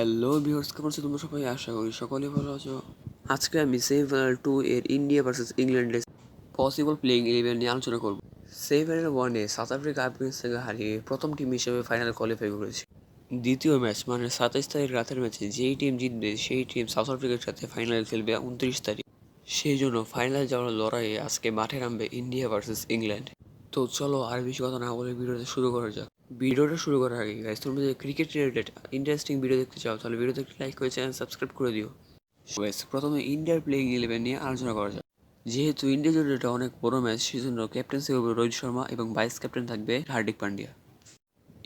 Hello viewers, কেমন আছো তোমরা সবাই? আশা করি সকলেই ভালো আছো। আজকে আমি সেমিফাইনাল 2 এর ইন্ডিয়া ভার্সেস ইংল্যান্ডের পসিবল প্লেইং 11 নিয়ে আলোচনা করব। সেমিফাইনাল 1-এ সাউথ আফ্রিকা আফগানিস্তানকে হারিয়ে প্রথম টিম হিসেবে ফাইনাল কোয়ালিফাই করেছে। দ্বিতীয় ম্যাচ মানে 27 তারিখ রাতের ম্যাচে যেই টিম জিতবে সেই টিম সাউথ আফ্রিকার সাথে ফাইনালে খেলবে 29 তারিখ। সেই জন্য ফাইনাল যাওয়ার লড়াইয়ে আজকে মাঠে নামবে ইন্ডিয়া ভার্সেস ইংল্যান্ড। তো চলো আর বেশি কথা না বলে ভিডিওটা শুরু করা যাক। ভিডিওটা শুরু করার আগে গাইস, তোমরা যদি ক্রিকেট রিলেটেড ইন্টারেস্টিং ভিডিও দেখতে চাও তাহলে ভিডিওতে একটি লাইক করে চ্যানেল সাবস্ক্রাইব করে দিও। গাইস, প্রথমে ইন্ডিয়ার প্লেইং 11 নিয়ে আলোচনা করা যাক। যেহেতু ইন্ডিয়া জন্য এটা অনেক বড় ম্যাচ, সেজন্য ক্যাপ্টেন্সি হবে রোহিত শর্মা এবং ভাইস ক্যাপ্টেন থাকবে Hardik Pandya.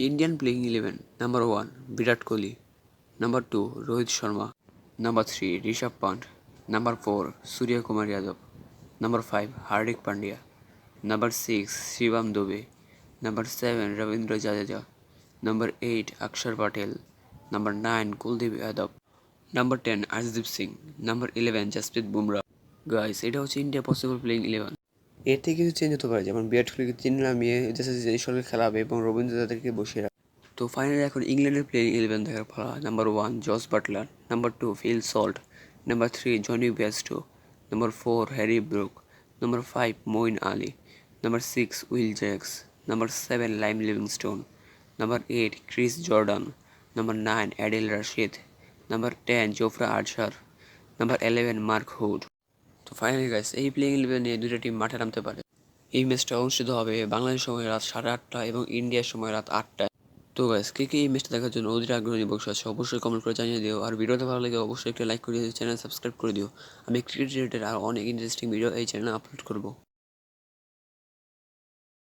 Indian playing 11: number 1 Virat Kohli, number 2 Rohit Sharma, number 3 Rishabh Pant, number 4 Surya Kumar Yadav, number 5 Hardik Pandya, number 6 Shivam Dube, number 7 Ravindra Jadeja, number 8 Axar Patel, number 9 Kuldeep Yadav, number 10 Arshdeep Singh, number 11 Jasprit Bumrah. Guys, এটা হচ্ছে ইন্ডিয়া পসিবল প্লেইং 11। এর থেকে কিছু চেঞ্জ হতে পারে, যেমন বিরাট কোহলিকে 3 নামিয়ে জেসলে খেলাবে এবং রবীন্দ্র জাদেজাকে বসিয়ে রাখবে। তো ফাইনালি এখন ইংল্যান্ডের প্লেইং 11 দেখার পালা। Number 1 Jos Buttler, number 2 Phil Salt, number 3 Jonny Bairstow, number 4 Harry Brook, number 5 Moeen Ali, number 6 Will Jacks, number 7 Liam Livingstone, number 8 Chris Jordan, number 9 Adil Rashid, number 10 Jofra Archer, number 11 Mark Wood. তো finally guys, এই playing 11 নিয়ে দুটো team মাঠে নামতে পারে। এই ম্যাচটা অনুষ্ঠিত হবে বাংলাদেশ সময় রাত 8:30 এবং ইন্ডিয়ার সময় রাত 8টায়। তো গাইস, কে কে এই ম্যাচটা দেখার জন্য অধীর আগ্রহী বসে আছে অবশ্যই কমেন্ট করে জানিয়ে দিও। আর ভিডিওটা ভালো লাগে অবশ্যই একটা লাইক করে দিও, চ্যানেল সাবস্ক্রাইব করে দিও। আমি ক্রিকেট রিলেটেড আর অনেক ইন্টারেস্টিং ভিডিও এই চ্যানেলে আপলোড করবো।